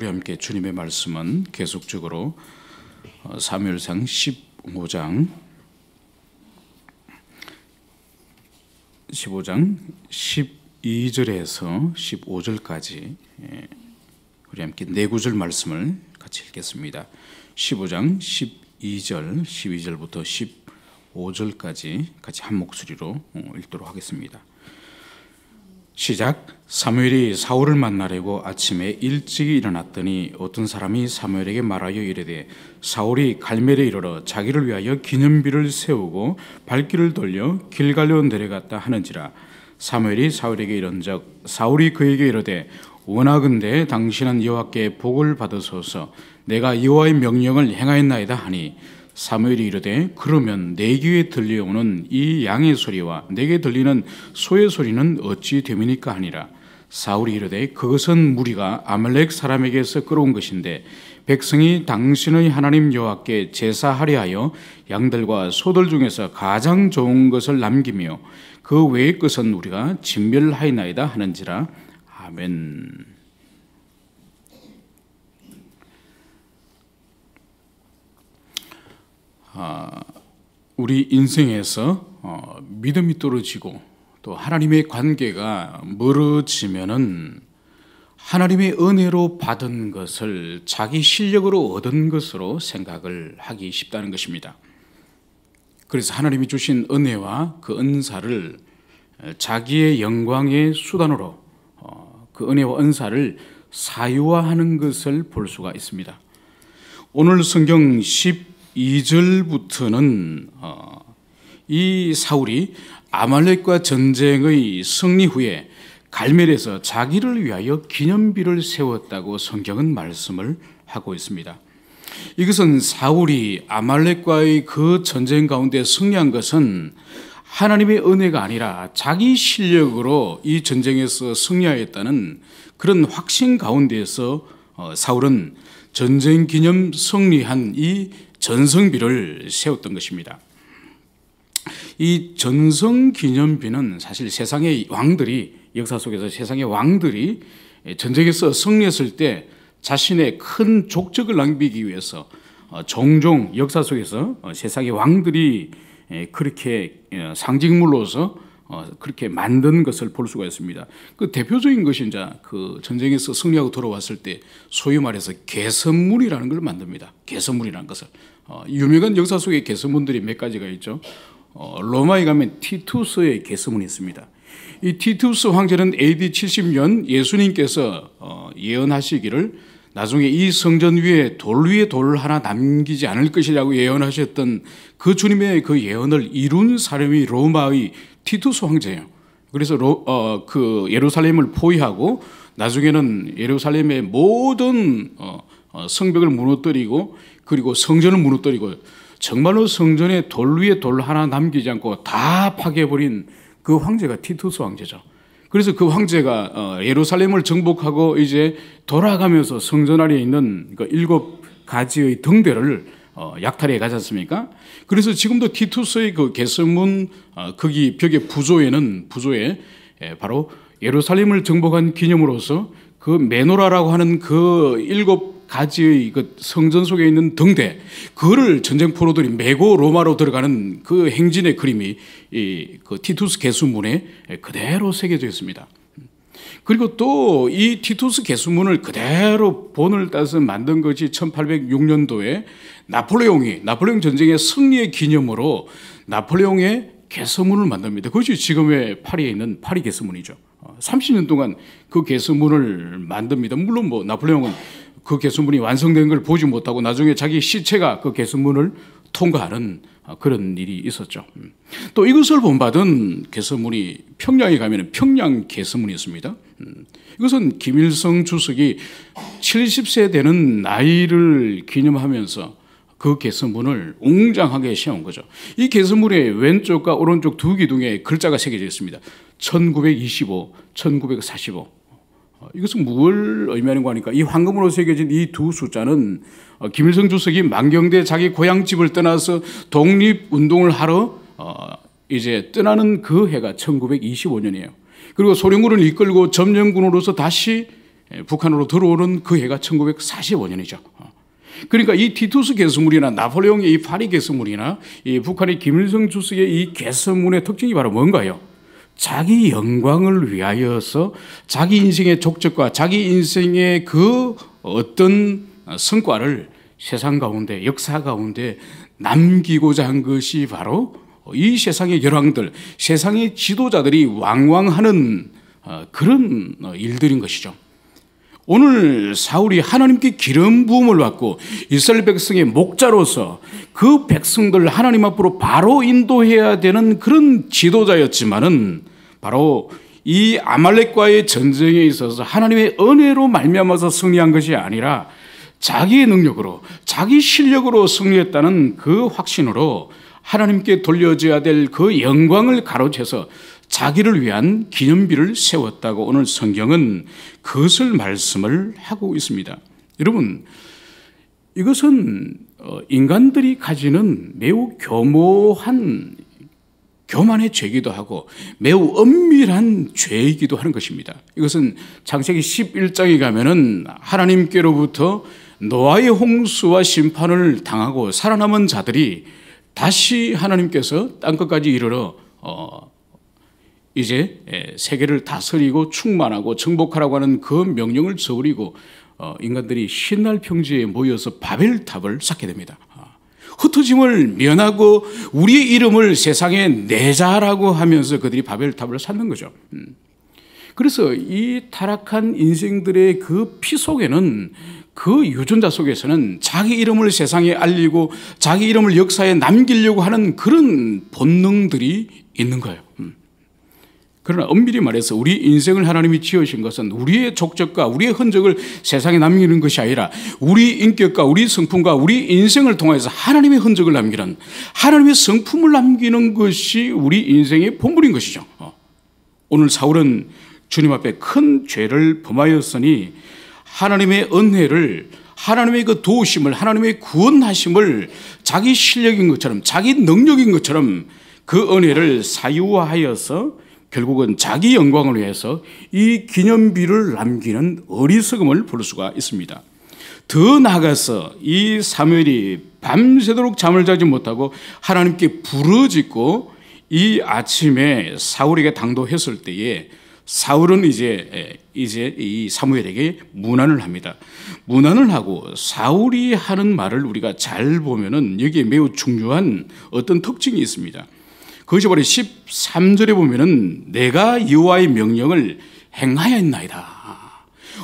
우리 함께 주님의 말씀은 계속적으로 사무엘상 15장 12절에서 15절까지 우리 함께 네 구절 말씀을 같이 읽겠습니다. 15장 12절부터 15절까지 같이 한 목소리로 읽도록 하겠습니다. 시작. 사무엘이 사울을 만나려고 아침에 일찍이 일어났더니 어떤 사람이 사무엘에게 말하여 이르되 사울이 갈멜에 이르러 자기를 위하여 기념비를 세우고 발길을 돌려 길갈로 내려갔다 하는지라. 사무엘이 사울에게 이른적 사울이 그에게 이르되 원하건대 당신은 여호와께 복을 받으소서. 내가 여호와의 명령을 행하였나이다 하니 사무엘이 이르되 그러면 내 귀에 들려오는 이 양의 소리와 내게 들리는 소의 소리는 어찌 됨이니까 하니라. 사울이 이르되 그것은 무리가 아말렉 사람에게서 끌어온 것인데 백성이 당신의 하나님 여호와께 제사하려 하여 양들과 소들 중에서 가장 좋은 것을 남기며 그 외의 것은 우리가 진멸하였나이다 하는지라. 아멘. 우리 인생에서 믿음이 떨어지고 또 하나님의 관계가 멀어지면은 하나님의 은혜로 받은 것을 자기 실력으로 얻은 것으로 생각을 하기 쉽다는 것입니다. 그래서 하나님이 주신 은혜와 그 은사를 자기의 영광의 수단으로 그 은혜와 은사를 사유화하는 것을 볼 수가 있습니다. 오늘 성경 12절부터는 이 사울이 아말렉과 전쟁의 승리 후에 갈멜에서 자기를 위하여 기념비를 세웠다고 성경은 말씀을 하고 있습니다. 이것은 사울이 아말렉과의 그 전쟁 가운데 승리한 것은 하나님의 은혜가 아니라 자기 실력으로 이 전쟁에서 승리하였다는 그런 확신 가운데에서 사울은 전쟁 기념 승리한 이 전성비를 세웠던 것입니다. 이 전성기념비는 사실 세상의 왕들이, 역사 속에서 세상의 왕들이 전쟁에서 승리했을 때 자신의 큰 족적을 남기기 위해서 종종 역사 속에서 세상의 왕들이 그렇게 상징물로서 그렇게 만든 것을 볼 수가 있습니다. 그 대표적인 것이 이제 그 전쟁에서 승리하고 돌아왔을 때 소위 말해서 개선문이라는 걸 만듭니다. 개선문이라는 것을 유명한 역사 속의 개선문들이 몇 가지가 있죠. 로마에 가면 티투스의 개선문이 있습니다. 이 티투스 황제는 AD 70년 예수님께서 예언하시기를 나중에 이 성전 위에 돌 하나 남기지 않을 것이라고 예언하셨던 그 주님의 그 예언을 이룬 사람이 로마의 티투스 황제예요. 그래서 그 예루살렘을 포위하고 나중에는 예루살렘의 모든 성벽을 무너뜨리고 그리고 성전을 무너뜨리고 정말로 성전에 돌 위에 돌 하나 남기지 않고 다 파괴해버린 그 황제가 티투스 황제죠. 그래서 그 황제가 예루살렘을 정복하고 이제 돌아가면서 성전 안에 있는 그 7가지의 등대를 약탈해 가지 않습니까? 그래서 지금도 티투스의 그 개선문 거기 벽의 부조에 바로 예루살렘을 정복한 기념으로서 그 메노라라고 하는 그 7가지의 그 성전 속에 있는 등대, 그거를 전쟁포로들이 메고 로마로 들어가는 그 행진의 그림이 그 티투스 개수문에 그대로 새겨져 있습니다. 그리고 또 이 티투스 개수문을 그대로 본을 따서 만든 것이 1806년도에 나폴레옹 전쟁의 승리의 기념으로 나폴레옹의 개수문을 만듭니다. 그것이 지금의 파리에 있는 파리 개수문이죠. 30년 동안 그 개수문을 만듭니다. 물론 뭐 나폴레옹은 그 개수문이 완성된 걸 보지 못하고 나중에 자기 시체가 그 개수문을 통과하는 그런 일이 있었죠. 또 이것을 본받은 개수문이 평양에 가면 평양 개수문이 있습니다. 이것은 김일성 주석이 70세 되는 나이를 기념하면서 그 개수문을 웅장하게 세운 거죠. 이 개수문의 왼쪽과 오른쪽 두 기둥에 글자가 새겨져 있습니다. 1925, 1945. 이것은 뭘 의미하는가 하니까 이 황금으로 새겨진 이 두 숫자는 김일성 주석이 만경대 자기 고향집을 떠나서 독립운동을 하러 이제 떠나는 그 해가 1925년이에요. 그리고 소련군을 이끌고 점령군으로서 다시 북한으로 들어오는 그 해가 1945년이죠. 그러니까 이 티투스 개서문이나 나폴레옹의 이 파리 개서문이나 이 북한의 김일성 주석의 이 개서문의 특징이 바로 뭔가요? 자기 영광을 위하여서 자기 인생의 족적과 자기 인생의 그 어떤 성과를 세상 가운데, 역사 가운데 남기고자 한 것이 바로 이 세상의 열왕들, 세상의 지도자들이 왕왕하는 그런 일들인 것이죠. 오늘 사울이 하나님께 기름 부음을 받고 이스라엘 백성의 목자로서 그 백성들 하나님 앞으로 바로 인도해야 되는 그런 지도자였지만은 바로 이 아말렉과의 전쟁에 있어서 하나님의 은혜로 말미암아서 승리한 것이 아니라 자기의 능력으로, 자기 실력으로 승리했다는 그 확신으로 하나님께 돌려져야 될 그 영광을 가로채서 자기를 위한 기념비를 세웠다고 오늘 성경은 그것을 말씀을 하고 있습니다. 여러분, 이것은 인간들이 가지는 매우 교만의 죄이기도 하고 매우 엄밀한 죄이기도 하는 것입니다. 이것은 창세기 11장에 가면은 하나님께로부터 노아의 홍수와 심판을 당하고 살아남은 자들이 다시 하나님께서 땅끝까지 이르러 이제 세계를 다스리고 충만하고 정복하라고 하는 그 명령을 저버리고 인간들이 신날 평지에 모여서 바벨탑을 쌓게 됩니다. 흩어짐을 면하고 우리의 이름을 세상에 내자라고 하면서 그들이 바벨탑을 쌓는 거죠. 그래서 이 타락한 인생들의 그 피 속에는, 그 유전자 속에서는 자기 이름을 세상에 알리고 자기 이름을 역사에 남기려고 하는 그런 본능들이 있는 거예요. 그러나 엄밀히 말해서 우리 인생을 하나님이 지으신 것은 우리의 족적과 우리의 흔적을 세상에 남기는 것이 아니라 우리 인격과 우리 성품과 우리 인생을 통해서 하나님의 흔적을 남기는, 하나님의 성품을 남기는 것이 우리 인생의 본분인 것이죠. 오늘 사울은 주님 앞에 큰 죄를 범하였으니 하나님의 은혜를, 하나님의 그 도우심을, 하나님의 구원하심을 자기 실력인 것처럼, 자기 능력인 것처럼 그 은혜를 사유화하여서 결국은 자기 영광을 위해서 이 기념비를 남기는 어리석음을 볼 수가 있습니다. 더 나아가서 이 사무엘이 밤새도록 잠을 자지 못하고 하나님께 부르짖고 이 아침에 사울에게 당도했을 때에 사울은 이제 이 사무엘에게 문안을 합니다. 문안을 하고 사울이 하는 말을 우리가 잘 보면은 여기에 매우 중요한 어떤 특징이 있습니다. 그것이 바로 13절에 보면은 내가 여호와의 명령을 행하였나이다.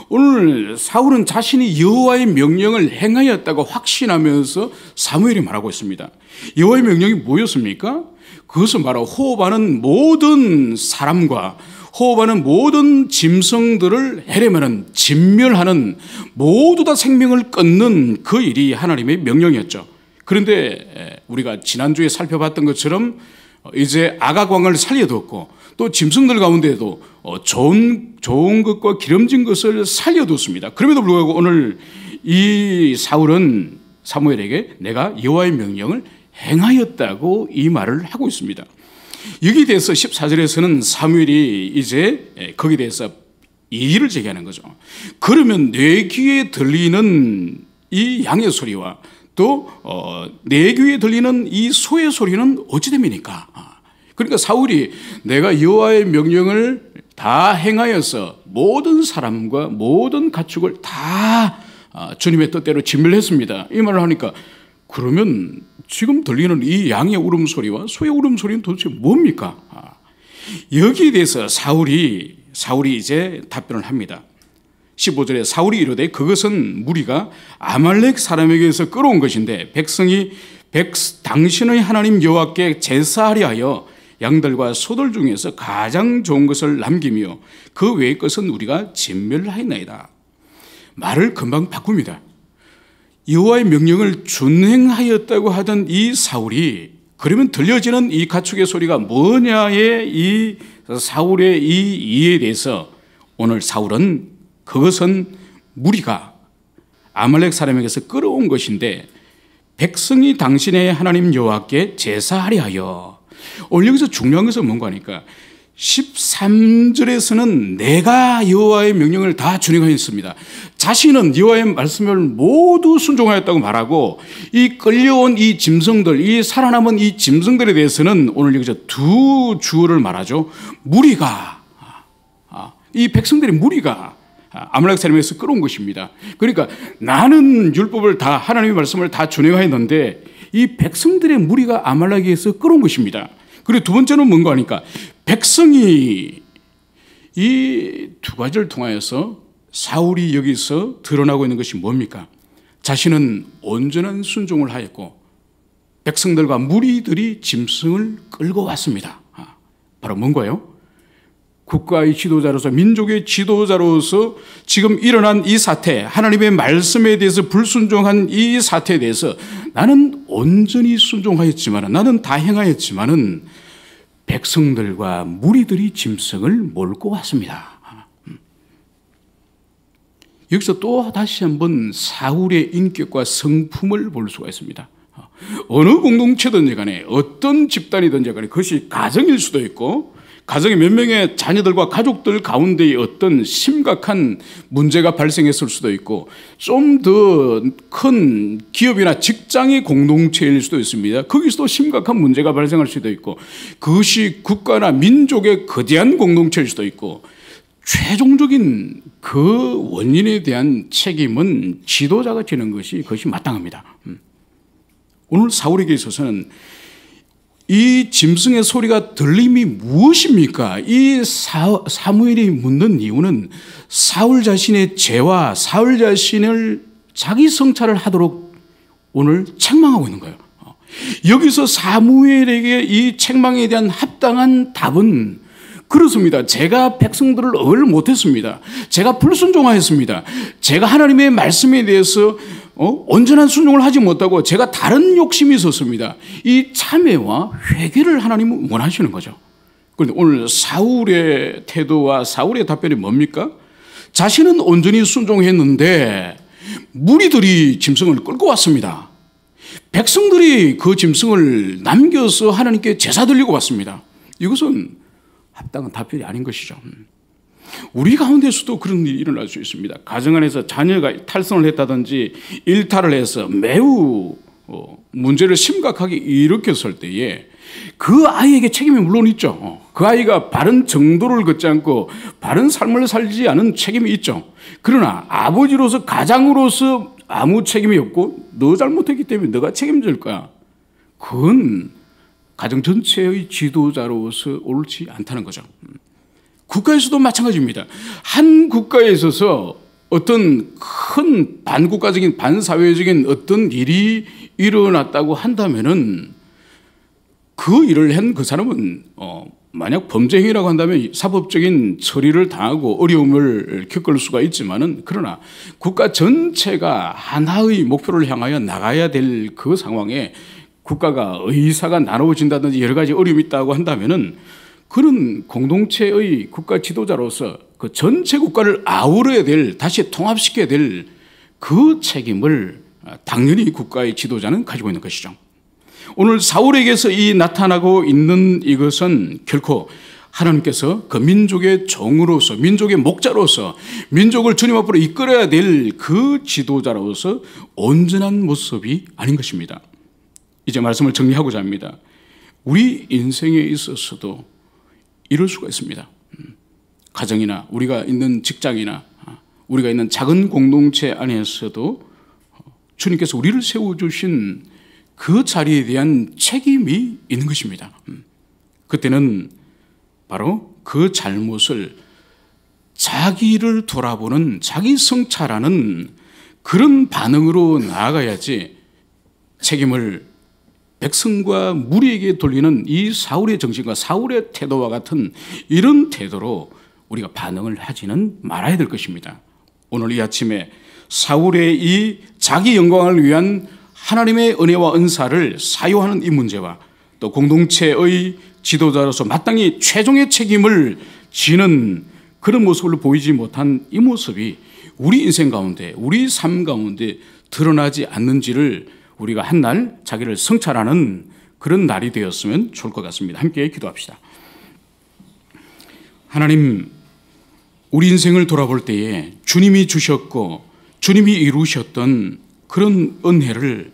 오늘 사울은 자신이 여호와의 명령을 행하였다고 확신하면서 사무엘이 말하고 있습니다. 여호와의 명령이 뭐였습니까? 그것은 바로 호흡하는 모든 사람과 호흡하는 모든 짐승들을 해려면은 진멸하는, 모두 다 생명을 끊는 그 일이 하나님의 명령이었죠. 그런데 우리가 지난주에 살펴봤던 것처럼 이제 아각왕을 살려두었고 또 짐승들 가운데에도 좋은 것과 기름진 것을 살려두었습니다. 그럼에도 불구하고 오늘 이 사울은 사무엘에게 내가 여호와의 명령을 행하였다고 이 말을 하고 있습니다. 여기에 대해서 14절에서는 사무엘이 이제 거기에 대해서 이의를 제기하는 거죠. 그러면 내 귀에 들리는 이 양의 소리와 또 내 귀에 들리는 이 소의 소리는 어찌 됨이니까? 그러니까 사울이 내가 여호와의 명령을 다 행하여서 모든 사람과 모든 가축을 다 주님의 뜻대로 진멸했습니다. 이 말을 하니까 그러면 지금 들리는 이 양의 울음소리와 소의 울음소리는 도대체 뭡니까? 여기에 대해서 사울이 이제 답변을 합니다. 15절에 사울이 이르되 그것은 무리가 아말렉 사람에게서 끌어온 것인데 백성이 당신의 하나님 여호와께 제사하려 하여 양들과 소들 중에서 가장 좋은 것을 남기며 그 외의 것은 우리가 진멸하였나이다. 말을 금방 바꿉니다. 여호와의 명령을 준행하였다고 하던 이 사울이 그러면 들려지는 이 가축의 소리가 뭐냐의 이 사울의 이 이해에 대해서 오늘 사울은 그것은 무리가 아말렉 사람에게서 끌어온 것인데 백성이 당신의 하나님 여호와께 제사하려 하여. 오늘 여기서 중요한 것은 뭔가 하니까 13절에서는 내가 여호와의 명령을 다 준행하였습니다. 자신은 여호와의 말씀을 모두 순종하였다고 말하고, 이 끌려온 이 짐승들, 이 살아남은 이 짐승들에 대해서는 오늘 여기서 두 주어를 말하죠. 무리가, 이 백성들의 무리가 아말렉 사람에서 끌어온 것입니다. 그러니까 나는 율법을 다, 하나님의 말씀을 다 준행하였는데 이 백성들의 무리가 아말렉에서 끌어온 것입니다. 그리고 두 번째는 뭔가 하니까, 백성이 이 두 가지를 통하여서 사울이 여기서 드러나고 있는 것이 뭡니까? 자신은 온전한 순종을 하였고 백성들과 무리들이 짐승을 끌고 왔습니다. 바로 뭔가요? 국가의 지도자로서, 민족의 지도자로서 지금 일어난 이 사태, 하나님의 말씀에 대해서 불순종한 이 사태에 대해서 나는 온전히 순종하였지만, 나는 다 행하였지만은 백성들과 무리들이 짐승을 몰고 왔습니다. 여기서 또 다시 한번 사울의 인격과 성품을 볼 수가 있습니다. 어느 공동체든지 간에, 어떤 집단이든지 간에, 그것이 가정일 수도 있고 가정의 몇 명의 자녀들과 가족들 가운데에 어떤 심각한 문제가 발생했을 수도 있고, 좀 더 큰 기업이나 직장의 공동체일 수도 있습니다. 거기서도 심각한 문제가 발생할 수도 있고, 그것이 국가나 민족의 거대한 공동체일 수도 있고, 최종적인 그 원인에 대한 책임은 지도자가 지는 것이, 그것이 마땅합니다. 오늘 사울에게 있어서는 이 짐승의 소리가 들림이 무엇입니까? 이 사무엘이 묻는 이유는 사울 자신의 죄와 사울 자신을 자기 성찰을 하도록 오늘 책망하고 있는 거예요. 여기서 사무엘에게 이 책망에 대한 합당한 답은 그렇습니다. 제가 백성들을 못했습니다. 제가 불순종하였습니다. 제가 하나님의 말씀에 대해서 온전한 순종을 하지 못하고 제가 다른 욕심이 있었습니다. 이 참회와 회개를 하나님은 원하시는 거죠. 그런데 오늘 사울의 태도와 사울의 답변이 뭡니까? 자신은 온전히 순종했는데 무리들이 짐승을 끌고 왔습니다. 백성들이 그 짐승을 남겨서 하나님께 제사 드리고 왔습니다. 이것은 합당한 답변이 아닌 것이죠. 우리 가운데서도 그런 일이 일어날 수 있습니다. 가정 안에서 자녀가 탈선을 했다든지 일탈을 해서 매우 문제를 심각하게 일으켰을 때에 그 아이에게 책임이 물론 있죠. 그 아이가 바른 정도를 걷지 않고 바른 삶을 살지 않은 책임이 있죠. 그러나 아버지로서, 가장으로서 아무 책임이 없고 너 잘못했기 때문에 너가 책임질 거야, 그건 가정 전체의 지도자로서 옳지 않다는 거죠. 국가에서도 마찬가지입니다. 한 국가에 있어서 어떤 큰 반국가적인, 반사회적인 어떤 일이 일어났다고 한다면은 그 일을 한 그 사람은 만약 범죄 행위라고 한다면 사법적인 처리를 당하고 어려움을 겪을 수가 있지만은, 그러나 국가 전체가 하나의 목표를 향하여 나가야 될 그 상황에 국가가 의사가 나누어진다든지 여러 가지 어려움이 있다고 한다면은 그런 공동체의 국가 지도자로서 그 전체 국가를 아우러야 될, 다시 통합시켜야 될 그 책임을 당연히 국가의 지도자는 가지고 있는 것이죠. 오늘 사울에게서 이 나타나고 있는 이것은 결코 하나님께서 그 민족의 종으로서, 민족의 목자로서, 민족을 주님 앞으로 이끌어야 될 그 지도자로서 온전한 모습이 아닌 것입니다. 이제 말씀을 정리하고자 합니다. 우리 인생에 있어서도 이럴 수가 있습니다. 가정이나 우리가 있는 직장이나 우리가 있는 작은 공동체 안에서도 주님께서 우리를 세워주신 그 자리에 대한 책임이 있는 것입니다. 그때는 바로 그 잘못을 자기를 돌아보는, 자기 성찰하는 그런 반응으로 나아가야지 책임을 백성과 무리에게 돌리는 이 사울의 정신과 사울의 태도와 같은 이런 태도로 우리가 반응을 하지는 말아야 될 것입니다. 오늘 이 아침에 사울의 이 자기 영광을 위한 하나님의 은혜와 은사를 사유하는 이 문제와 또 공동체의 지도자로서 마땅히 최종의 책임을 지는 그런 모습을 보이지 못한 이 모습이 우리 인생 가운데, 우리 삶 가운데 드러나지 않는지를 우리가 한날 자기를 성찰하는 그런 날이 되었으면 좋을 것 같습니다. 함께 기도합시다. 하나님, 우리 인생을 돌아볼 때에 주님이 주셨고 주님이 이루셨던 그런 은혜를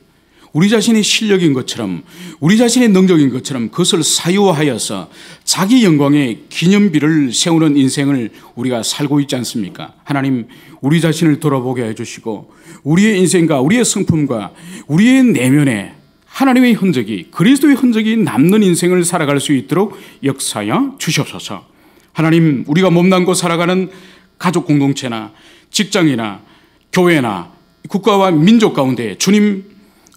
우리 자신의 실력인 것처럼, 우리 자신의 능력인 것처럼 그것을 사유하여서 자기 영광의 기념비를 세우는 인생을 우리가 살고 있지 않습니까? 하나님, 우리 자신을 돌아보게 해주시고 우리의 인생과 우리의 성품과 우리의 내면에 하나님의 흔적이, 그리스도의 흔적이 남는 인생을 살아갈 수 있도록 역사하여 주시옵소서. 하나님, 우리가 몸담고 살아가는 가족 공동체나 직장이나 교회나 국가와 민족 가운데 주님,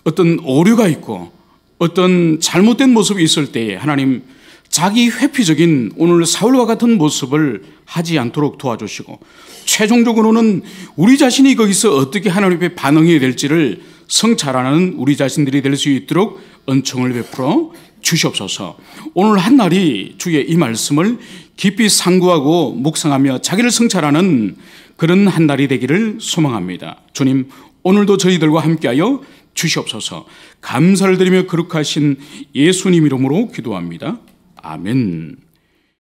어떤 오류가 있고 어떤 잘못된 모습이 있을 때에 하나님, 자기 회피적인 오늘 사울과 같은 모습을 하지 않도록 도와주시고, 최종적으로는 우리 자신이 거기서 어떻게 하나님 앞에 반응해야 될지를 성찰하는 우리 자신들이 될 수 있도록 은총을 베풀어 주시옵소서. 오늘 한 날이 주의 이 말씀을 깊이 상고하고 묵상하며 자기를 성찰하는 그런 한 날이 되기를 소망합니다. 주님, 오늘도 저희들과 함께하여 주시옵소서. 감사를 드리며 거룩하신 예수님 이름으로 기도합니다. 아멘.